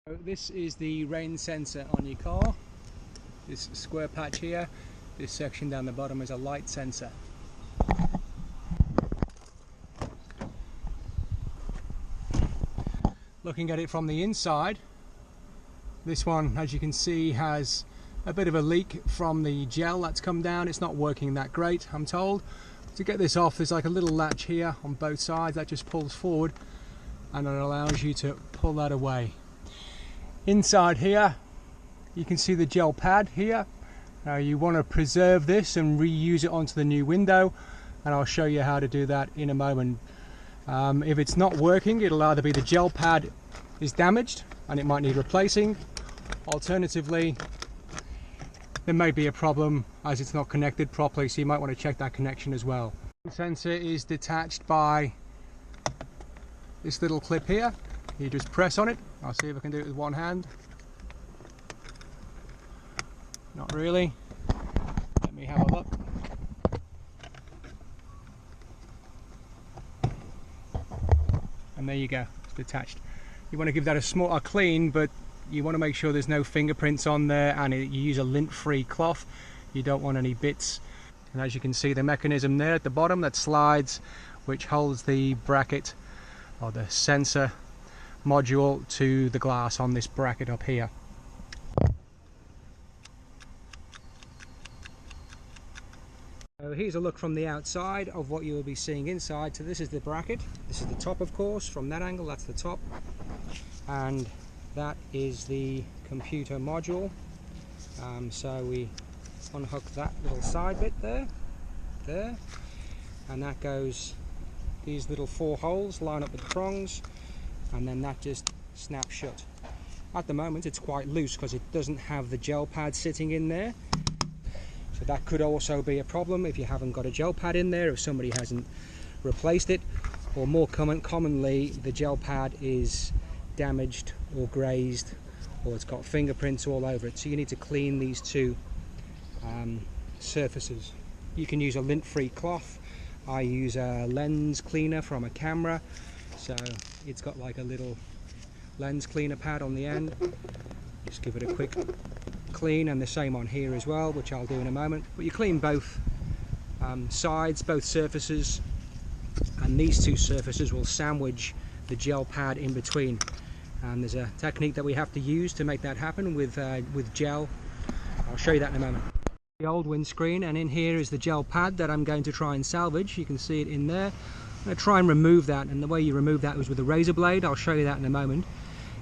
So this is the rain sensor on your car. This square patch here, this section down the bottom is a light sensor. Looking at it from the inside, this one, as you can see, has a bit of a leak from the gel that's come down. It's not working that great, I'm told. To get this off, there's like a little latch here on both sides that just pulls forward and it allows you to pull that away. Inside here you can see the gel pad here. Now you want to preserve this and reuse it onto the new window, and I'll show you how to do that in a moment. If it's not working, it'll either be the gel pad is damaged and it might need replacing. Alternatively, there may be a problem as it's not connected properly, so you might want to check that connection as well. The sensor is detached by this little clip here. You just press on it. I'll see if I can do it with one hand. Not really. Let me have a look. And there you go, it's detached. You want to give that a clean, but you want to make sure there's no fingerprints on there, and you use a lint-free cloth. You don't want any bits. And as you can see, the mechanism there at the bottom that slides, which holds the bracket or the sensor module to the glass on this bracket up here. So here's a look from the outside of what you will be seeing inside. So this is the bracket. This is the top, of course. From that angle, that's the top. And that is the computer module. So we unhook that little side bit there, and that goes, these little 4 holes line up with the prongs, and then that just snaps shut. At the moment it's quite loose because it doesn't have the gel pad sitting in there, so that could also be a problem if you haven't got a gel pad in there, if somebody hasn't replaced it, or more commonly the gel pad is damaged or grazed, or it's got fingerprints all over it. So you need to clean these two surfaces. You can use a lint-free cloth. I use a lens cleaner from a camera, so it's got like a little lens cleaner pad on the end. Just give it a quick clean, and the same on here as well, which I'll do in a moment. But you clean both sides, both surfaces, and these two surfaces will sandwich the gel pad in between. And there's a technique that we have to use to make that happen with gel. I'll show you that in a moment. The old windscreen, and in here is the gel pad that I'm going to try and salvage. You can see it in there. I'm going to try and remove that, and the way you remove that is with a razor blade. I'll show you that in a moment.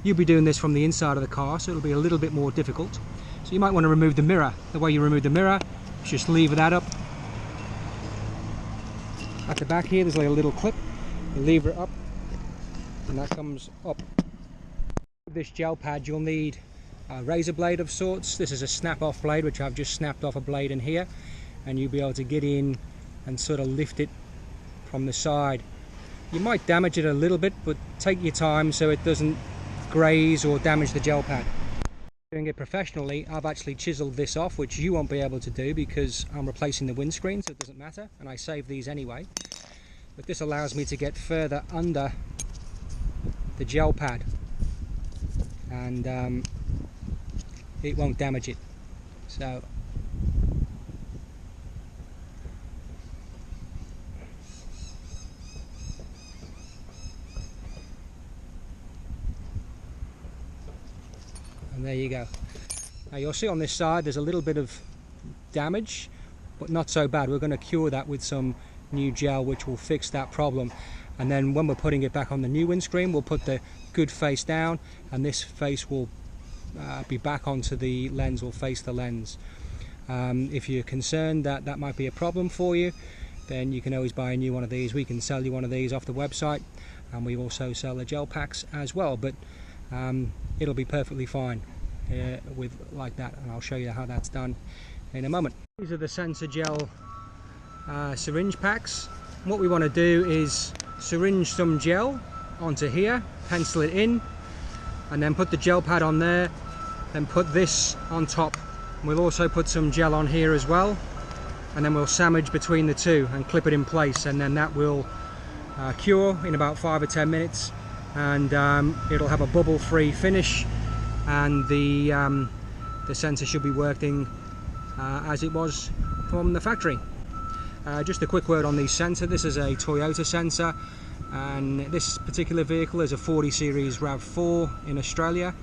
You'll be doing this from the inside of the car, so it'll be a little bit more difficult. So you might want to remove the mirror. The way you remove the mirror is just lever that up. At the back here there's like a little clip. You lever it up and that comes up. With this gel pad you'll need a razor blade of sorts. This is a snap-off blade, which I've just snapped off a blade in here, and you'll be able to get in and sort of lift it from the side. You might damage it a little bit, but take your time so it doesn't graze or damage the gel pad. Doing it professionally, I've actually chiseled this off, which you won't be able to do because I'm replacing the windscreen, so it doesn't matter, and I save these anyway. But this allows me to get further under the gel pad, and it won't damage it. So and there you go. Now you'll see on this side there's a little bit of damage, but not so bad. We're going to cure that with some new gel, which will fix that problem. And then when we're putting it back on the new windscreen, we'll put the good face down, and this face will be back onto the lens, will face the lens. If you're concerned that that might be a problem for you, then you can always buy a new one of these. We can sell you one of these off the website, and we also sell the gel packs as well, but it'll be perfectly fine with like that, and I'll show you how that's done in a moment. These are the sensor gel syringe packs. What we want to do is syringe some gel onto here, pencil it in, and then put the gel pad on there, then put this on top. We'll also put some gel on here as well, and then we'll sandwich between the two and clip it in place, and then that will cure in about 5 or 10 minutes, and it'll have a bubble free finish, and the sensor should be working as it was from the factory. Just a quick word on the sensor. This is a Toyota sensor, and this particular vehicle is a 40 series Rav4 in Australia,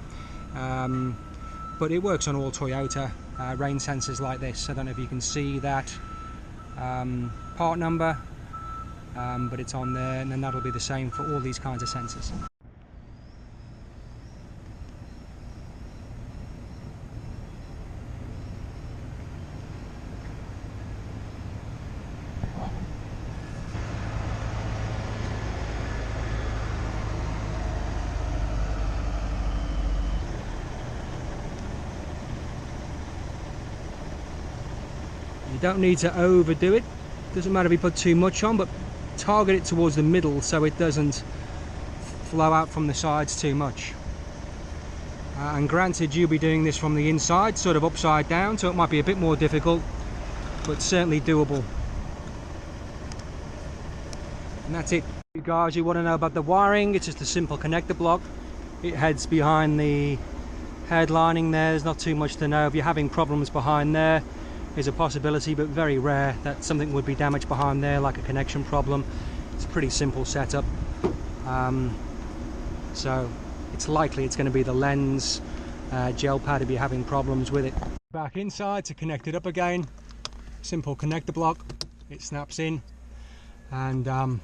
but it works on all Toyota rain sensors like this. I don't know if you can see that part number, but it's on there, and then that'll be the same for all these kinds of sensors. You don't need to overdo it. Doesn't matter if you put too much on, but target it towards the middle so it doesn't flow out from the sides too much. And granted, you'll be doing this from the inside, sort of upside down, so it might be a bit more difficult, but certainly doable. And that's it. You guys, you want to know about the wiring, it's just a simple connector block. It heads behind the head lining there. There's not too much to know. If you're having problems behind there, is a possibility, but very rare that something would be damaged behind there, like a connection problem. It's a pretty simple setup, so it's likely it's going to be the lens gel pad if you're having problems with it. Back inside to connect it up again. Simple connector block. It snaps in, and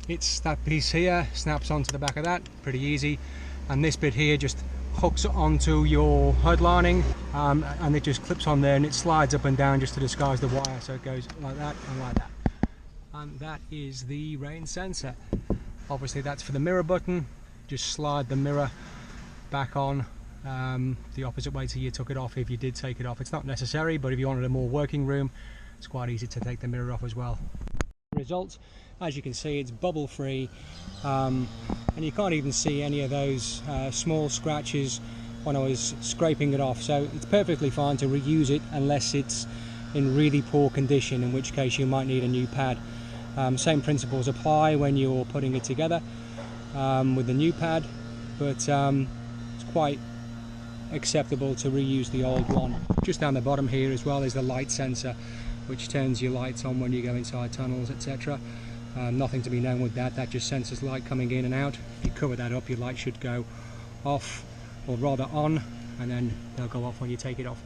it's that piece here snaps onto the back of that. Pretty easy. And this bit here just hooks onto your hood lining, and it just clips on there, and it slides up and down just to disguise the wire, so it goes like that and like that. And that is the rain sensor. Obviously that's for the mirror button. Just slide the mirror back on the opposite way to you took it off. If you did take it off, it's not necessary, but if you wanted a more working room, it's quite easy to take the mirror off as well. Result, as you can see, it's bubble free, and you can't even see any of those small scratches when I was scraping it off, so it's perfectly fine to reuse it unless it's in really poor condition, in which case you might need a new pad. Same principles apply when you're putting it together with the new pad, but it's quite acceptable to reuse the old one. Just down the bottom here as well is the light sensor, which turns your lights on when you go inside tunnels, etc. Nothing to be known with that. That just senses light coming in and out. If you cover that up, your light should go off, or rather on, and then they'll go off when you take it off.